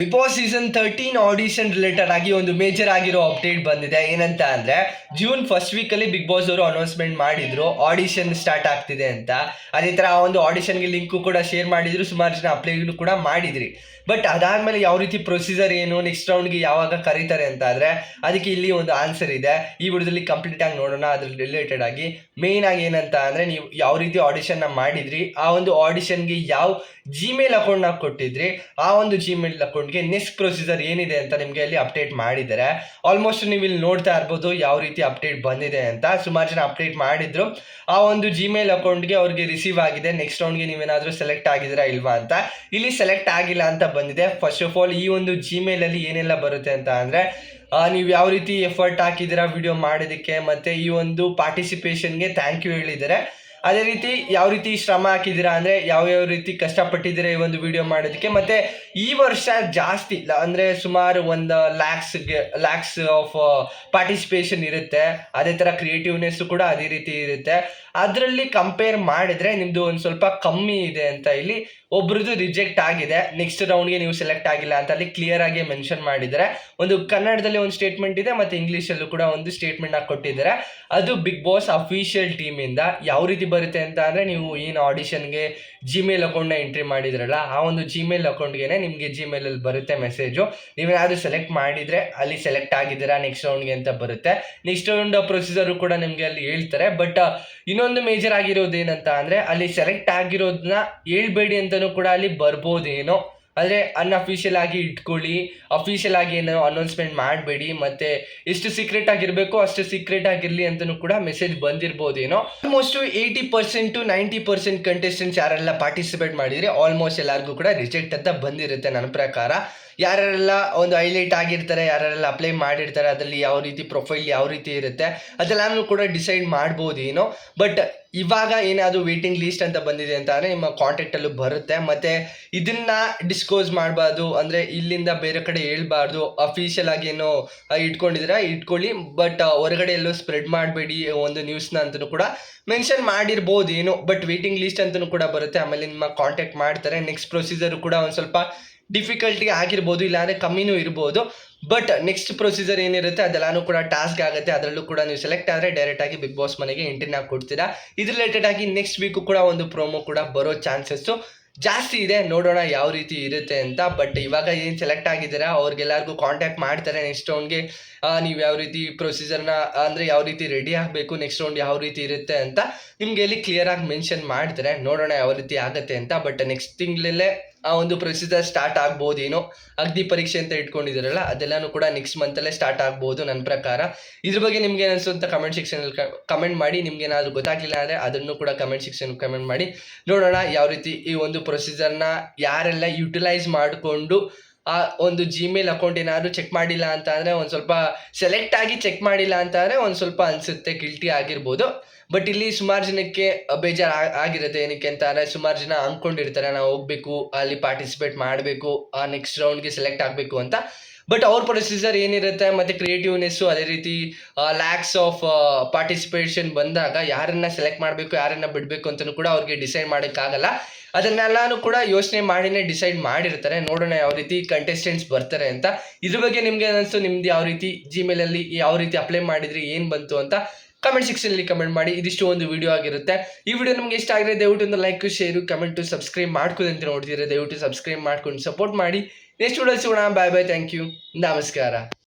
Big boss season 13 audition related ಆಗಿ ಒಂದು major ಆಗಿರೋ ಅಪ್ಡೇಟ್ ಬಂದಿದೆ. ಏನಂತ ಅಂದ್ರೆ ಜೂನ್ ಫಸ್ಟ್ ವೀಕಲ್ಲಿ ಬಿಗ್ ಬಾಸ್ ಅವರು ಅನೌನ್ಸ್ಮೆಂಟ್ ಮಾಡಿದ್ರು ಆಡಿಷನ್ ಸ್ಟಾರ್ಟ್ ಆಗ್ತಿದೆ ಅಂತ. ಅದೇ ತರ ಆ ಒಂದು ಆಡಿಷನ್ಗೆ ಲಿಂಕು ಕೂಡ ಶೇರ್ ಮಾಡಿದ್ರು, ಸುಮಾರು ಜನ ಅಪ್ಲೈನು ಕೂಡ ಮಾಡಿದ್ರಿ. ಬಟ್ ಅದಾದ್ಮೇಲೆ ಯಾವ ರೀತಿ ಪ್ರೊಸೀಜರ್ ಏನು, ನೆಕ್ಸ್ಟ್ ರೌಂಡ್ಗೆ ಯಾವಾಗ ಕರೀತಾರೆ ಅಂತ ಆದ್ರೆ ಅದಕ್ಕೆ ಇಲ್ಲಿ ಒಂದು ಆನ್ಸರ್ ಇದೆ. ಈ ವಿಡಿಯೋದಲ್ಲಿ ಕಂಪ್ಲೀಟ್ ಆಗಿ ನೋಡೋಣ. ಅದ್ರ ರಿಲೇಟೆಡ್ ಆಗಿ ಮೇನ್ ಆಗಿ ಏನಂತ ಅಂದ್ರೆ ನೀವು ಯಾವ ರೀತಿ ಆಡಿಷನ್ ಮಾಡಿದ್ರಿ, ಆ ಒಂದು ಆಡಿಷನ್ಗೆ ಯಾವ ಜಿಮೇಲ್ ಅಕೌಂಟ್ ನ ಕೊಟ್ಟಿದ್ರಿ, ಆ ಒಂದು ಜಿಮೇಲ್ ಅಕೌಂಟ್ಗೆ ನೆಕ್ಸ್ಟ್ ಪ್ರೊಸೀಜರ್ ಏನಿದೆ ಅಂತ ನಿಮಗೆ ಅಲ್ಲಿ ಅಪ್ಡೇಟ್ ಮಾಡಿದ್ದಾರೆ. ಆಲ್ಮೋಸ್ಟ್ ನೀವು ಇಲ್ಲಿ ನೋಡ್ತಾ ಇರ್ಬೋದು ಯಾವ ರೀತಿ ಅಪ್ಡೇಟ್ ಬಂದಿದೆ ಅಂತ. ಸುಮಾರು ಜನ ಅಪ್ಡೇಟ್ ಮಾಡಿದ್ರು. ಆ ಒಂದು ಜಿಮೇಲ್ ಅಕೌಂಟ್ಗೆ ಅವ್ರಿಗೆ ರಿಸೀವ್ ಆಗಿದೆ. ನೆಕ್ಸ್ಟ್ ರೌಂಡ್ಗೆ ನೀವೇನಾದ್ರೂ ಸೆಲೆಕ್ಟ್ ಆಗಿದ್ದೀರಾ ಇಲ್ವಾ ಅಂತ. ಇಲ್ಲಿ ಸೆಲೆಕ್ಟ್ ಆಗಿಲ್ಲ ಅಂತ ಬಂದಿದೆ. ಫಸ್ಟ್ ಆಫ್ ಆಲ್ ಈ ಒಂದು ಜಿಮೇಲ್ ಅಲ್ಲಿ ಏನೆಲ್ಲ ಬರುತ್ತೆ ಅಂತ ಅಂದ್ರೆ ನೀವು ಯಾವ ರೀತಿ ಎಫರ್ಟ್ ಹಾಕಿದ್ದೀರಾ ವಿಡಿಯೋ ಮಾಡೋದಕ್ಕೆ, ಮತ್ತೆ ಈ ಒಂದು ಪಾರ್ಟಿಸಿಪೇಷನ್ಗೆ ಥ್ಯಾಂಕ್ ಯು ಹೇಳಿದ್ದಾರೆ. ಅದೇ ರೀತಿ ಯಾವ ರೀತಿ ಶ್ರಮ ಹಾಕಿದ್ದೀರಾ ಅಂದರೆ ಯಾವ್ಯಾವ ರೀತಿ ಕಷ್ಟಪಟ್ಟಿದ್ದೀರಾ ಈ ಒಂದು ವಿಡಿಯೋ ಮಾಡೋದಕ್ಕೆ. ಮತ್ತು ಈ ವರ್ಷ ಜಾಸ್ತಿ ಅಂದರೆ ಸುಮಾರು ಒಂದು ಲ್ಯಾಕ್ಸ್ ಆಫ್ ಪಾರ್ಟಿಸಿಪೇಷನ್ ಇರುತ್ತೆ. ಅದೇ ಥರ ಕ್ರಿಯೇಟಿವ್ನೆಸ್ಸು ಕೂಡ ಅದೇ ರೀತಿ ಇರುತ್ತೆ. ಅದರಲ್ಲಿ ಕಂಪೇರ್ ಮಾಡಿದರೆ ನಿಮ್ಮದು ಒಂದು ಸ್ವಲ್ಪ ಕಮ್ಮಿ ಇದೆ ಅಂತ ಇಲ್ಲಿ ಒಬ್ರದ್ದು ರಿಜೆಕ್ಟ್ ಆಗಿದೆ. ನೆಕ್ಸ್ಟ್ ರೌಂಡ್ಗೆ ನೀವು ಸೆಲೆಕ್ಟ್ ಆಗಿಲ್ಲ ಅಂತ ಅಲ್ಲಿ ಕ್ಲಿಯರ್ ಆಗಿ ಮೆನ್ಷನ್ ಮಾಡಿದ್ದಾರೆ. ಒಂದು ಕನ್ನಡದಲ್ಲಿ ಒಂದು ಸ್ಟೇಟ್ಮೆಂಟ್ ಇದೆ, ಮತ್ತು ಇಂಗ್ಲೀಷಲ್ಲೂ ಕೂಡ ಒಂದು ಸ್ಟೇಟ್ಮೆಂಟ್ನ ಕೊಟ್ಟಿದ್ದಾರೆ. ಅದು ಬಿಗ್ ಬಾಸ್ ಅಫಿಷಿಯಲ್ ಟೀಮಿಂದ. ಯಾವ ರೀತಿ ಬರುತ್ತೆ ಅಂತ ಅಂದರೆ ನೀವು ಏನು ಆಡಿಷನ್ಗೆ ಜಿಮೇಲ್ ಅಕೌಂಟ್ನ ಎಂಟ್ರಿ ಮಾಡಿದ್ರಲ್ಲ, ಆ ಒಂದು ಜಿಮೇಲ್ ಅಕೌಂಟ್ಗೆ ನಿಮಗೆ ಜಿಮೇಲಲ್ಲಿ ಬರುತ್ತೆ ಮೆಸೇಜು. ನೀವೇನಾದರೂ ಸೆಲೆಕ್ಟ್ ಮಾಡಿದರೆ ಅಲ್ಲಿ ಸೆಲೆಕ್ಟ್ ಆಗಿದ್ದೀರಾ ನೆಕ್ಸ್ಟ್ ರೌಂಡ್ಗೆ ಅಂತ ಬರುತ್ತೆ. ನೆಕ್ಸ್ಟ್ ರೌಂಡ್ ಪ್ರೊಸೀಜರು ಕೂಡ ನಿಮಗೆ ಅಲ್ಲಿ ಹೇಳ್ತಾರೆ. ಬಟ್ ಇನ್ನೊಂದು ಮೇಜರ್ ಆಗಿರೋದು ಏನಂತ ಅಂದರೆ ಅಲ್ಲಿ ಸೆಲೆಕ್ಟ್ ಆಗಿರೋದನ್ನ ಹೇಳ್ಬೇಡಿ ಅಂತಲೂ ಕೂಡ ಅಲ್ಲಿ ಬರ್ಬೋದೇನೋ. ಆದರೆ ಅನ್ಅಫಿಷಿಯಲ್ ಆಗಿ ಇಟ್ಕೊಳ್ಳಿ, ಅಫಿಷಿಯಲ್ ಆಗಿ ಏನೋ ಅನೌನ್ಸ್ಮೆಂಟ್ ಮಾಡಬೇಡಿ, ಮತ್ತು ಎಷ್ಟು ಸೀಕ್ರೆಟ್ ಆಗಿರಬೇಕು ಅಷ್ಟು ಸೀಕ್ರೆಟ್ ಆಗಿರಲಿ ಅಂತಲೂ ಕೂಡ ಮೆಸೇಜ್ ಬಂದಿರ್ಬೋದೇನೋ. ಆಲ್ಮೋಸ್ಟ್ 80% to 90% ಕಂಟೆಸ್ಟೆಂಟ್ಸ್ ಯಾರೆಲ್ಲ ಪಾರ್ಟಿಸಿಪೇಟ್ ಮಾಡಿದರೆ ಆಲ್ಮೋಸ್ಟ್ ಎಲ್ಲರಿಗೂ ಕೂಡ ರಿಜೆಕ್ಟ್ ಅಂತ ಬಂದಿರುತ್ತೆ ನನ್ನ ಪ್ರಕಾರ. ಯಾರೆಲ್ಲ ಒಂದು ಹೈಲೈಟ್ ಆಗಿರ್ತಾರೆ, ಯಾರೆಲ್ಲ ಅಪ್ಲೈ ಮಾಡಿರ್ತಾರೆ, ಅದರಲ್ಲಿ ಯಾವ ರೀತಿ ಪ್ರೊಫೈಲ್ ಯಾವ ರೀತಿ ಇರುತ್ತೆ ಅದೆಲ್ಲನೂ ಕೂಡ ಡಿಸೈಡ್ ಮಾಡ್ಬೋದೇನೋ. ಬಟ್ ಇವಾಗ ಏನಾದರೂ ವೇಟಿಂಗ್ ಲೀಸ್ಟ್ ಅಂತ ಬಂದಿದೆ ಅಂತ ಅಂದರೆ ನಿಮ್ಮ ಕಾಂಟ್ಯಾಕ್ಟಲ್ಲೂ ಬರುತ್ತೆ. ಮತ್ತು ಇದನ್ನು ಡಿಸ್ಕ್ಲೋಸ್ ಮಾಡಬಾರ್ದು, ಅಂದರೆ ಇಲ್ಲಿಂದ ಬೇರೆ ಕಡೆ ಹೇಳ್ಬಾರ್ದು. ಅಫಿಷಿಯಲ್ ಆಗಿ ಏನೋ ಇಟ್ಕೊಂಡಿದ್ರೆ ಇಟ್ಕೊಳ್ಳಿ, ಬಟ್ ಹೊರಗಡೆ ಎಲ್ಲೋ ಸ್ಪ್ರೆಡ್ ಮಾಡಬೇಡಿ ಒಂದು ನ್ಯೂಸ್ನ ಅಂತಲೂ ಕೂಡ ಮೆನ್ಷನ್ ಮಾಡಿರ್ಬೋದೇನೋ. ಬಟ್ ವೇಟಿಂಗ್ ಲೀಸ್ಟ್ ಅಂತಲೂ ಕೂಡ ಬರುತ್ತೆ. ಆಮೇಲೆ ನಿಮ್ಮ ಕಾಂಟ್ಯಾಕ್ಟ್ ಮಾಡ್ತಾರೆ. ನೆಕ್ಸ್ಟ್ ಪ್ರೊಸೀಜರು ಕೂಡ ಒಂದು ಸ್ವಲ್ಪ ಡಿಫಿಕಲ್ಟಿ ಆಗಿರ್ಬೋದು, ಇಲ್ಲಾಂದರೆ ಕಮ್ಮಿನೂ ಇರ್ಬೋದು. ಬಟ್ ನೆಕ್ಸ್ಟ್ ಪ್ರೊಸೀಜರ್ ಏನಿರುತ್ತೆ ಅದೆಲ್ಲನೂ ಕೂಡ ಟಾಸ್ಕ್ ಆಗುತ್ತೆ. ಅದರಲ್ಲೂ ಕೂಡ ನೀವು ಸೆಲೆಕ್ಟ್ ಆದರೆ ಡೈರೆಕ್ಟಾಗಿ ಬಿಗ್ ಬಾಸ್ ಮನೆಗೆ ಎಂಟ್ರಿನ ಕೊಡ್ತೀರಾ. ಇದ್ರ ರಿಲೇಟೆಡ್ ಆಗಿ ನೆಕ್ಸ್ಟ್ ವೀಕು ಕೂಡ ಒಂದು ಪ್ರೋಮೋ ಕೂಡ ಬರೋ ಚಾನ್ಸಸ್ಸು ಜಾಸ್ತಿ ಇದೆ. ನೋಡೋಣ ಯಾವ ರೀತಿ ಇರುತ್ತೆ ಅಂತ. ಬಟ್ ಇವಾಗ ಏನು ಸೆಲೆಕ್ಟ್ ಆಗಿದ್ದೀರಾ ಅವ್ರಿಗೆಲ್ಲರಿಗೂ ಕಾಂಟ್ಯಾಕ್ಟ್ ಮಾಡ್ತಾರೆ ನೆಕ್ಸ್ಟ್ ರೌಂಡ್ಗೆ. ನೀವು ಯಾವ ರೀತಿ ಪ್ರೊಸೀಜರ್ನ ಅಂದರೆ ಯಾವ ರೀತಿ ರೆಡಿ ಆಗಬೇಕು, ನೆಕ್ಸ್ಟ್ ರೌಂಡ್ ಯಾವ ರೀತಿ ಇರುತ್ತೆ ಅಂತ ನಿಮಗೆ ಇಲ್ಲಿ ಕ್ಲಿಯರಾಗಿ ಮೆನ್ಷನ್ ಮಾಡ್ತಾರೆ. ನೋಡೋಣ ಯಾವ ರೀತಿ ಆಗುತ್ತೆ ಅಂತ. ಬಟ್ ನೆಕ್ಸ್ಟ್ ತಿಂಗಳಲ್ಲೇ ಆ ಒಂದು ಪ್ರೊಸೀಜರ್ ಸ್ಟಾರ್ಟ್ ಆಗ್ಬೋದೇನೋ. ಅಗ್ನಿ ಪರೀಕ್ಷೆ ಅಂತ ಇಟ್ಕೊಂಡಿದ್ದೀರಲ್ಲ ಅದೆಲ್ಲನೂ ಕೂಡ ನೆಕ್ಸ್ಟ್ ಮಂತಲ್ಲೇ ಸ್ಟಾರ್ಟ್ ಆಗ್ಬೋದು ನನ್ನ ಪ್ರಕಾರ. ಇದ್ರ ಬಗ್ಗೆ ನಿಮ್ಗೆ ಏನಿಸ್ತು ಅಂತ ಕಮೆಂಟ್ ಸೆಕ್ಷನಲ್ಲಿ ಕಮೆಂಟ್ ಮಾಡಿ. ನಿಮ್ಗೆ ಏನಾದರೂ ಗೊತ್ತಾಗಲಿಲ್ಲ ಅಂದರೆ ಅದನ್ನು ಕೂಡ ಕಮೆಂಟ್ ಸೆಕ್ಷನ್ ಕಮೆಂಟ್ ಮಾಡಿ. ನೋಡೋಣ ಯಾವ ರೀತಿ ಈ ಒಂದು ಪ್ರೊಸೀಜರ್ನ ಯಾರೆಲ್ಲ ಯುಟಿಲೈಸ್ ಮಾಡಿಕೊಂಡು ಆ ಒಂದು ಜಿಮೇಲ್ ಅಕೌಂಟ್ ಏನಾದರೂ ಚೆಕ್ ಮಾಡಿಲ್ಲ ಅಂತ ಅಂದರೆ, ಒಂದು ಸ್ವಲ್ಪ ಸೆಲೆಕ್ಟ್ ಆಗಿ ಚೆಕ್ ಮಾಡಿಲ್ಲ ಅಂತ ಅಂದರೆ ಒಂದು ಸ್ವಲ್ಪ ಅನಿಸುತ್ತೆ ಗಿಲ್ಟಿ ಆಗಿರ್ಬೋದು. ಬಟ್ ಇಲ್ಲಿ ಸುಮಾರು ಜನಕ್ಕೆ ಬೇಜಾರು ಆಗಿರುತ್ತೆ. ಏನಕ್ಕೆ ಅಂತ ಅಂದರೆ ಸುಮಾರು ಜನ ಅಂದ್ಕೊಂಡಿರ್ತಾರೆ ನಾವು ಹೋಗಬೇಕು, ಅಲ್ಲಿ ಪಾರ್ಟಿಸಿಪೇಟ್ ಮಾಡಬೇಕು, ಆ ನೆಕ್ಸ್ಟ್ ರೌಂಡ್ಗೆ ಸೆಲೆಕ್ಟ್ ಆಗಬೇಕು ಅಂತ. ಬಟ್ ಅವ್ರ ಪ್ರೊಸೀಜರ್ ಏನಿರುತ್ತೆ ಮತ್ತು ಕ್ರಿಯೇಟಿವ್ನೆಸ್ಸು ಅದೇ ರೀತಿ ಲ್ಯಾಕ್ಸ್ ಆಫ್ ಪಾರ್ಟಿಸಿಪೇಷನ್ ಬಂದಾಗ ಯಾರನ್ನು ಸೆಲೆಕ್ಟ್ ಮಾಡಬೇಕು ಯಾರನ್ನು ಬಿಡಬೇಕು ಅಂತಲೂ ಕೂಡ ಅವ್ರಿಗೆ ಡಿಸೈಡ್ ಮಾಡೋಕ್ಕಾಗಲ್ಲ. ಅದನ್ನೆಲ್ಲನೂ ಕೂಡ ಯೋಚನೆ ಮಾಡಿನೇ ಡಿಸೈಡ್ ಮಾಡಿರ್ತಾರೆ. ನೋಡೋಣ ಯಾವ ರೀತಿ ಕಂಟೆಸ್ಟೆಂಟ್ಸ್ ಬರ್ತಾರೆ ಅಂತ. ಇದ್ರ ಬಗ್ಗೆ ನಿಮ್ಗೆ ಏನಿಸ್ತು, ನಿಮ್ದು ಯಾವ ರೀತಿ ಜಿಮೇಲಲ್ಲಿ ಯಾವ ರೀತಿ ಅಪ್ಲೈ ಮಾಡಿದ್ರಿ, ಏನು ಬಂತು ಅಂತ ಕಮೆಂಟ್ ಸೆಕ್ಷನಲ್ಲಿ ಕಮೆಂಟ್ ಮಾಡಿ. ಇದಿಷ್ಟು ಒಂದು ವಿಡಿಯೋ ಆಗಿರುತ್ತೆ. ಈ ವಿಡಿಯೋ ನಿಮಗೆ ಇಷ್ಟ ಆಗಿದ್ರೆ ದಯವಿಟ್ಟು ಒಂದು ಲೈಕ್, ಶೇರು, ಕಮೆಂಟು, ಸಬ್ಸ್ಕ್ರೈಬ್ ಮಾಡ್ಕೋದಂತ ನೋಡ್ತಿದ್ರೆ ದಯವಿಟ್ಟು ಸಬ್ಸ್ಕ್ರೈಬ್ ಮಾಡ್ಕೊಂಡು ಸಪೋರ್ಟ್ ಮಾಡಿ. ನೆಕ್ಸ್ಟ್ ವಿಡಿಯೋ ಸಿಗೋಣ. ಬಾಯ್ ಬಾಯ್, ಥ್ಯಾಂಕ್ ಯು, ನಮಸ್ಕಾರ.